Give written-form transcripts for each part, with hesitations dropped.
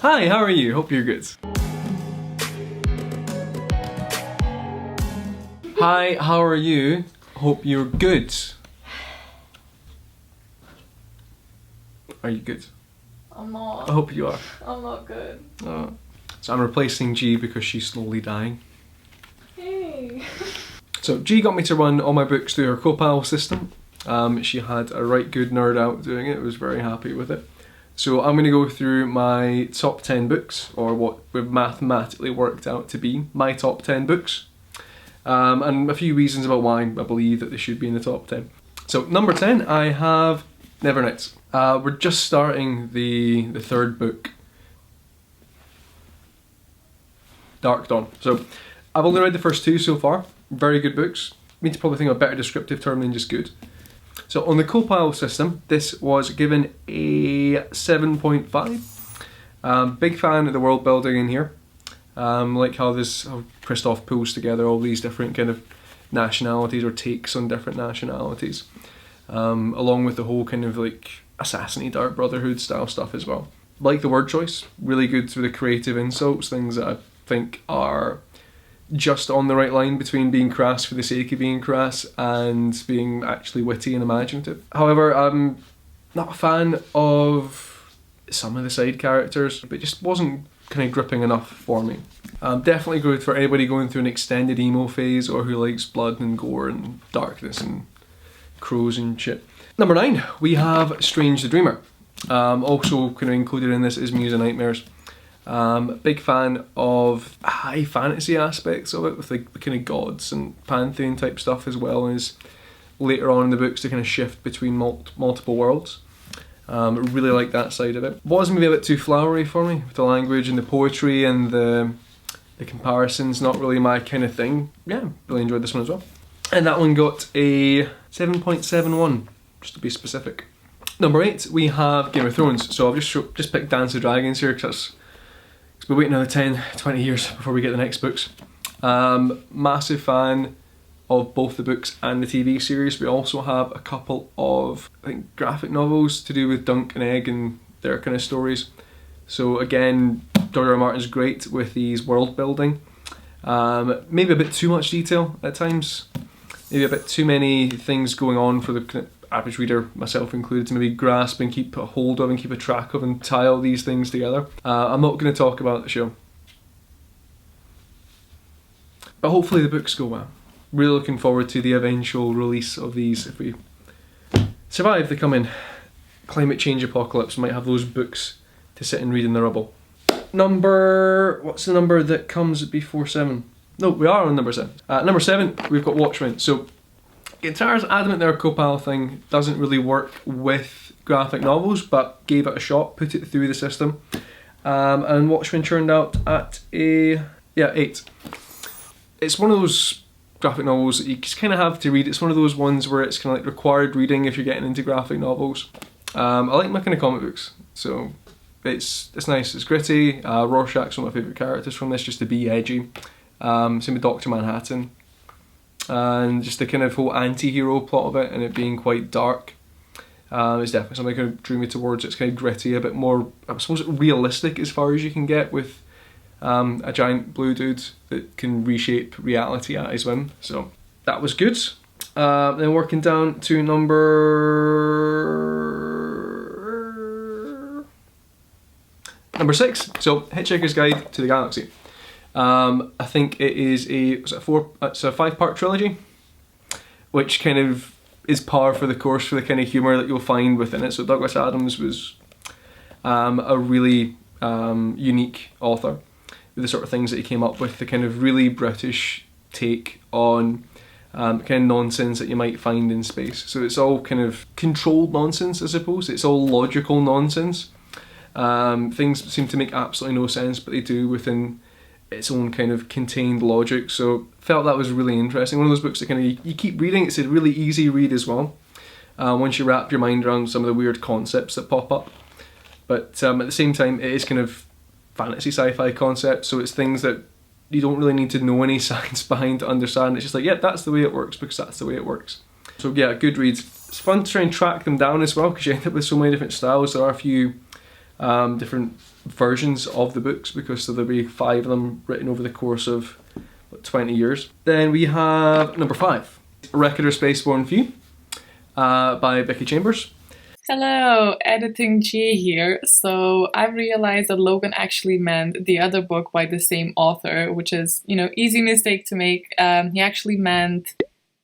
Hi, how are you? Hope you're good. Hi, how are you? Hope you're good. Are you good? I'm not. I hope you are. I'm not good. So I'm replacing G because she's slowly dying. Hey. So G got me to run all my books through her co-pile system. She had a right good nerd out doing it. I was very happy with it. So I'm going to go through my top 10 books, or what we've mathematically worked out to be my top 10 books. And a few reasons about why I believe that they should be in the top 10. So number 10, I have Nevernights. We're just starting the third book, Dark Dawn. So I've only read the first two so far. Very good books. I need to probably think of a better descriptive term than just good. So on the co-pile system, this was given a 7.5. Big fan of the world building in here. Like how Christoph pulls together all these different kind of nationalities or takes on different nationalities. Along with the whole kind of like Assassin-y Dark Brotherhood style stuff as well. Like the word choice, really good through the creative insults, things that I think are just on the right line between being crass for the sake of being crass and being actually witty and imaginative. However, I'm not a fan of some of the side characters, but it just wasn't kind of gripping enough for me. Definitely good for anybody going through an extended emo phase or who likes blood and gore and darkness and crows and shit. Number 9, we have Strange the Dreamer. Also kind of included in this is Muse and Nightmares. Big fan of high fantasy aspects of it, with like the kind of gods and pantheon type stuff, as well as later on in the books to kind of shift between multiple worlds. Really like that side of it. Was maybe a bit too flowery for me with the language and the poetry and the comparisons. Not really my kind of thing. Yeah, really enjoyed this one as well. And that one got a 7.71, just to be specific. Number 8, we have Game of Thrones. So I've just picked Dance of Dragons here because we're waiting another 10, 20 years before we get the next books. Massive fan of both the books and the TV series. We also have a couple of, I think, graphic novels to do with Dunk and Egg and their kind of stories. So again, George R. R. Martin's great with these world building. Maybe a bit too much detail at times. Maybe a bit too many things going on for the kind of average reader, myself included, to maybe grasp and keep a hold of and keep a track of and tie all these things together. I'm not going to talk about the show. But hopefully the books go well. Really looking forward to the eventual release of these. If we survive the coming climate change apocalypse, we might have those books to sit and read in the rubble. What's the number that comes before 7? No, we are on number 7. Number 7, we've got Watchmen. So Guitar's adamant their co-pile thing doesn't really work with graphic novels, but gave it a shot, put it through the system. And Watchmen turned out at a 8. It's one of those graphic novels that you just kind of have to read. It's one of those ones where it's kind of like required reading if you're getting into graphic novels. I like my kind of comic books, so it's nice, it's gritty. Rorschach's one of my favourite characters from this, just to be edgy. Same with Dr. Manhattan. And just the kind of whole anti-hero plot of it and it being quite dark. It's definitely something that kind of drew me towards it. It's kind of gritty, a bit more, I suppose, realistic as far as you can get with a giant blue dude that can reshape reality at his whim. So that was good. Then working down to number 6. So Hitchhiker's Guide to the Galaxy. I think it is it's a 5-part trilogy, which kind of is par for the course for the kind of humour that you'll find within it. So Douglas Adams was a really unique author with the sort of things that he came up with, the kind of really British take on kind of nonsense that you might find in space. So it's all kind of controlled nonsense, I suppose. It's all logical nonsense. Things seem to make absolutely no sense, but they do within its own kind of contained logic. So felt that was really interesting. One of those books that kind of you keep reading. It's a really easy read as well, once you wrap your mind around some of the weird concepts that pop up. But at the same time, it is kind of fantasy sci-fi concepts, so it's things that you don't really need to know any science behind to understand. It's just like, yeah, that's the way it works because that's the way it works. So yeah, good reads. It's fun to try and track them down as well because you end up with so many different styles. There are a few different versions of the books, because there'll be 5 of them written over the course of 20 years. Then we have number 5, Wreck-It Spaceborne View by Becky Chambers. Hello, Editing G here. So I realized that Logan actually meant the other book by the same author, which is, easy mistake to make. He actually meant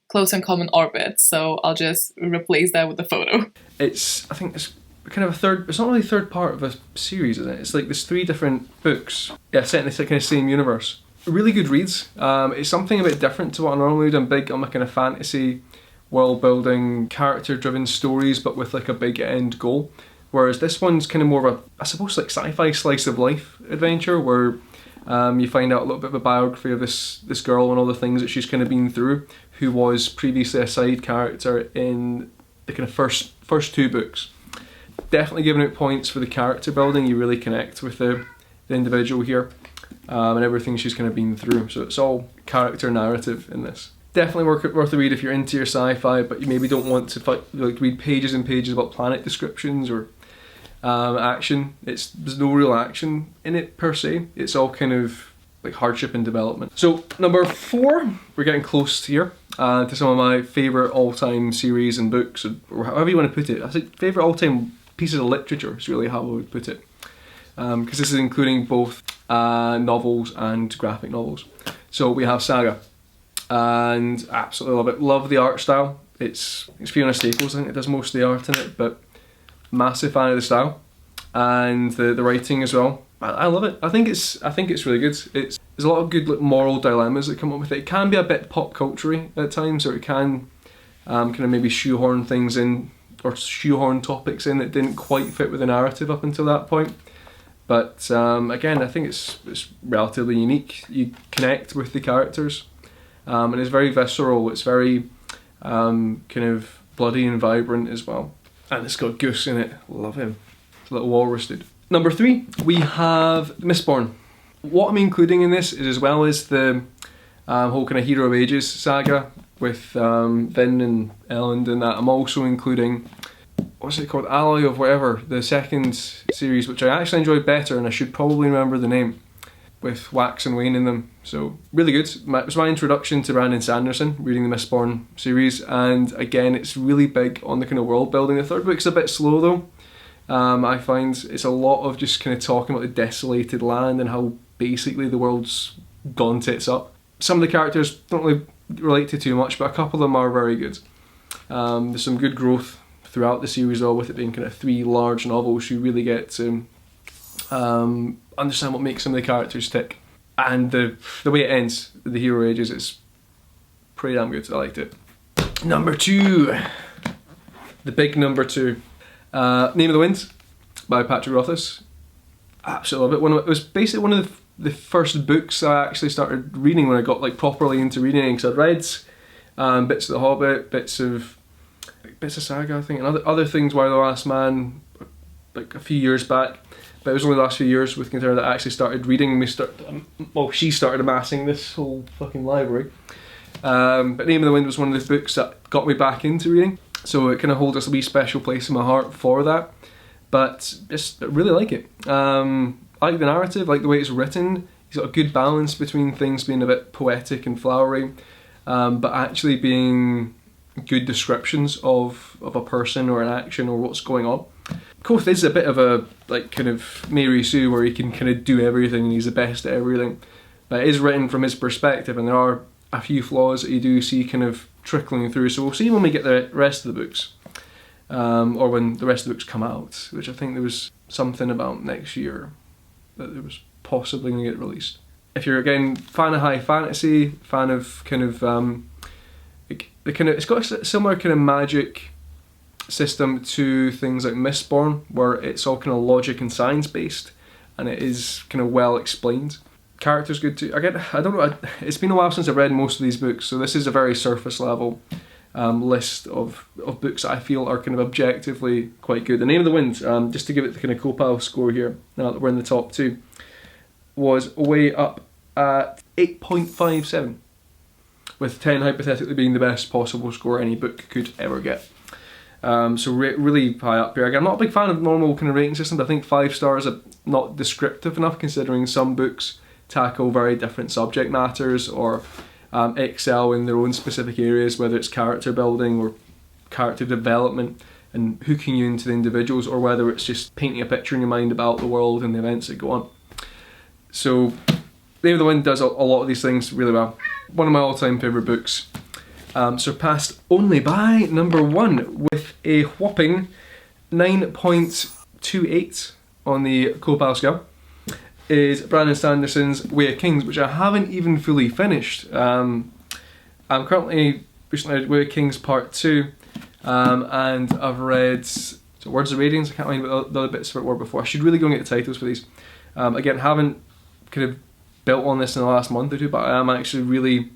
Close and Common Orbit, so I'll just replace that with a photo. I think it's kind of a third, it's not really a third part of a series, is it? It's like there's 3 different books, set in the kind of same universe. Really good reads. It's something a bit different to what I normally do. I'm big on my kind of fantasy, world building, character driven stories, but with like a big end goal. Whereas this one's kind of more of a, I suppose, like sci-fi slice of life adventure, where you find out a little bit of a biography of this girl and all the things that she's kind of been through, who was previously a side character in the kind of first 2 books. Definitely giving out points for the character building. You really connect with the individual here, and everything she's kind of been through. So it's all character narrative in this. Definitely worth a read if you're into your sci-fi, but you maybe don't want to read pages and pages about planet descriptions or action. There's no real action in it per se. It's all kind of like hardship and development. So number 4, we're getting close here to some of my favourite all-time series and books, or however you want to put it. I think favourite all-time pieces of literature is really how I would put it, because this is including both novels and graphic novels. So we have Saga, and absolutely love it. Love the art style. It's Fiona Staples, I think, it does most of the art in it, but massive fan of the style and the writing as well. I love it. I think it's really good. There's a lot of good moral dilemmas that come up with it. It can be a bit pop culture-y at times, or it can kind of maybe shoehorn things in, or shoehorn topics in that didn't quite fit with the narrative up until that point. But again, I think it's relatively unique. You connect with the characters, and it's very visceral. It's very kind of bloody and vibrant as well. And it's got Goose in it. Love him. It's a little walrus dude. Number 3, we have Mistborn. What I'm including in this is, as well as the whole kind of Hero of Ages saga with Vin and Elend and that, I'm also including, what's it called, Alloy of whatever, the second series, which I actually enjoyed better, and I should probably remember the name, with Wax and Wayne in them. So really good. It was my introduction to Brandon Sanderson, reading the Mistborn series, and again, it's really big on the kind of world building. The 3rd book's a bit slow though. I find it's a lot of just kind of talking about the desolated land and how basically the world's gone tits up. Some of the characters don't really relate to too much, but a couple of them are very good. There's some good growth throughout the series though, with it being kind of 3 large novels. You really get to understand what makes some of the characters tick. And the way it ends, the Hero Ages, is pretty damn good. I liked it. Number 2. The big number 2. Name of the Wind by Patrick Rothfuss. Absolutely love it. It was basically one of the first books I actually started reading when I got like properly into reading, because I'd read bits of The Hobbit, bits of Saga, I think, and other things, Why the Last Man, like a few years back. But it was only the last few years with Container that I actually started reading. She started amassing this whole fucking library. But Name of the Wind was one of the books that got me back into reading. So it kind of holds a wee special place in my heart for that. But I really like it. I like the narrative, I like the way it's written. He's got a good balance between things being a bit poetic and flowery, but actually being good descriptions of a person or an action or what's going on. Koth is a bit of a like kind of Mary Sue, where he can kind of do everything and he's the best at everything. But it is written from his perspective, and there are a few flaws that you do see kind of trickling through. So we'll see when we get the rest of the books, or when the rest of the books come out, which I think there was something about next year that there was possibly going to get released. If you're again fan of high fantasy, fan of kind of it's got a similar kind of magic system to things like Mistborn, where it's all kind of logic and science based, and it is kind of well explained. Character's good too. Again, I don't know, it's been a while since I've read most of these books, so this is a very surface level list of books that I feel are kind of objectively quite good. The Name of the Wind, just to give it the kind of Copal score here, now that we're in the top 2, was way up at 8.57, with 10 hypothetically being the best possible score any book could ever get. So really high up here. Again, I'm not a big fan of normal kind of rating systems. I think 5 stars are not descriptive enough, considering some books tackle very different subject matters or excel in their own specific areas, whether it's character building or character development and hooking you into the individuals, or whether it's just painting a picture in your mind about the world and the events that go on. So Name of the Wind does a lot of these things really well. One of my all-time favourite books, surpassed only by number 1 with a whopping 9.28 on the Copal scale, is Brandon Sanderson's Way of Kings, which I haven't even fully finished. I'm currently recently Way of Kings Part 2, and I've read Words of Radiance. I can't remember what the other bits of it were before. I should really go and get the titles for these. Again, haven't kind of built on this in the last month or two, but I am actually really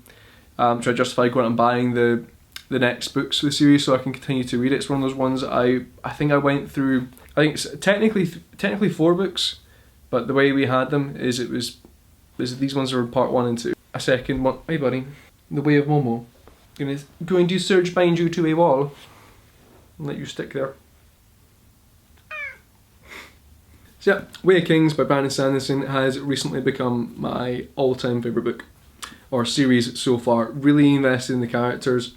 trying to justify going out and buying the next books for the series so I can continue to read it. It's one of those ones I think I went through. I think it's technically 4 books, but the way we had them is these ones are part 1 and 2. A second one. Hey buddy, The Way of Momo. Going to surge bind you to a wall and let you stick there. So yeah, Way of Kings by Brandon Sanderson has recently become my all-time favourite book, or series so far. Really invested in the characters,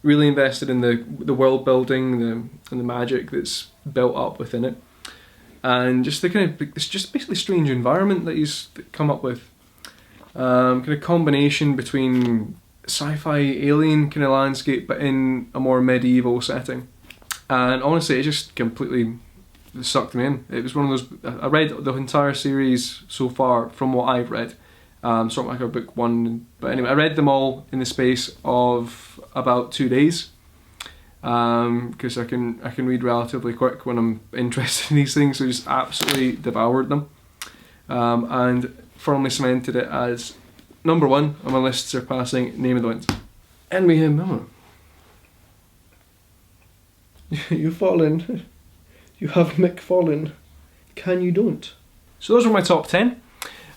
really invested in the world building and the magic that's built up within it, and just it's just basically strange environment that he's come up with. Kind of combination between sci-fi alien kind of landscape, but in a more medieval setting. And honestly, it just completely sucked me in. It was one of those. I read the entire series so far from what I've read. Sort of like a book 1, but anyway, I read them all in the space of about 2 days, because I can read relatively quick when I'm interested in these things. So just absolutely devoured them, and firmly cemented it as number 1 on my list, surpassing Name of the Wind. And we have Mama. You've fallen. You have McFallen. Can you don't? So those were my top 10.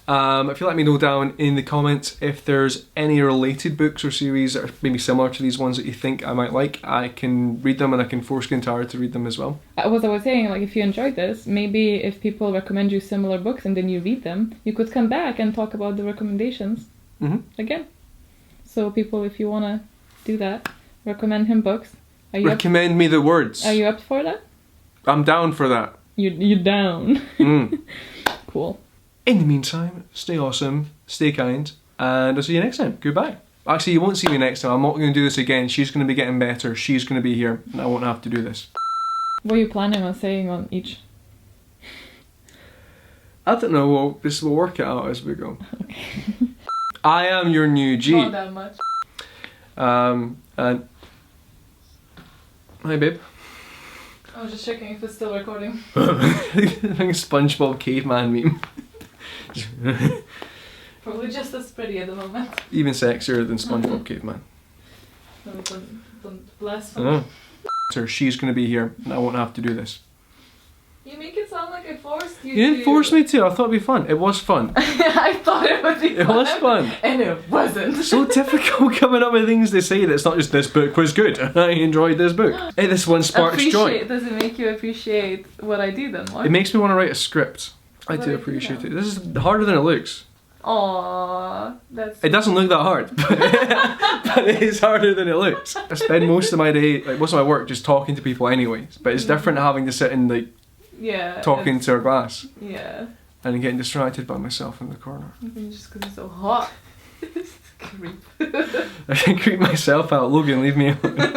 If you let me know down in the comments if there's any related books or series that are maybe similar to these ones that you think I might like, I can read them and I can force Kintara to read them as well. What I was saying, like, if you enjoyed this, maybe if people recommend you similar books and then you read them, you could come back and talk about the recommendations again. So people, if you want to do that, recommend him books. Recommend me the words. Are you up for that? I'm down for that. You're down. Cool. In the meantime, stay awesome, stay kind, and I'll see you next time. Goodbye. Actually, you won't see me next time. I'm not going to do this again. She's going to be getting better. She's going to be here, and I won't have to do this. What are you planning on saying on each? I don't know. We'll work it out as we go. Okay. I am your new G. Not that much. And hi, babe. I was just checking if it's still recording. I think SpongeBob caveman meme. Probably just as pretty at the moment. Even sexier than SpongeBob caveman. No, don't blaspheme. I know. So she's going to be here, and I won't have to do this. You make it sound like I forced you. You didn't force me to. I thought it'd be fun. It was fun. I thought it would be fun. It was fun. And it wasn't. So typical coming up with things to say that's not just this book was good. I enjoyed this book. Hey, this one sparks joy. Does it make you appreciate what I do then more? It makes me want to write a script. I do appreciate it. This is harder than it looks. Aww, that's... It doesn't look that hard, but it is harder than it looks. I spend most of my day, like most of my work, just talking to people anyways. But it's different having to sit and like talking to a glass. Yeah. And getting distracted by myself in the corner. Just because it's so hot. It's creep. I can creep myself out. Logan, leave me alone.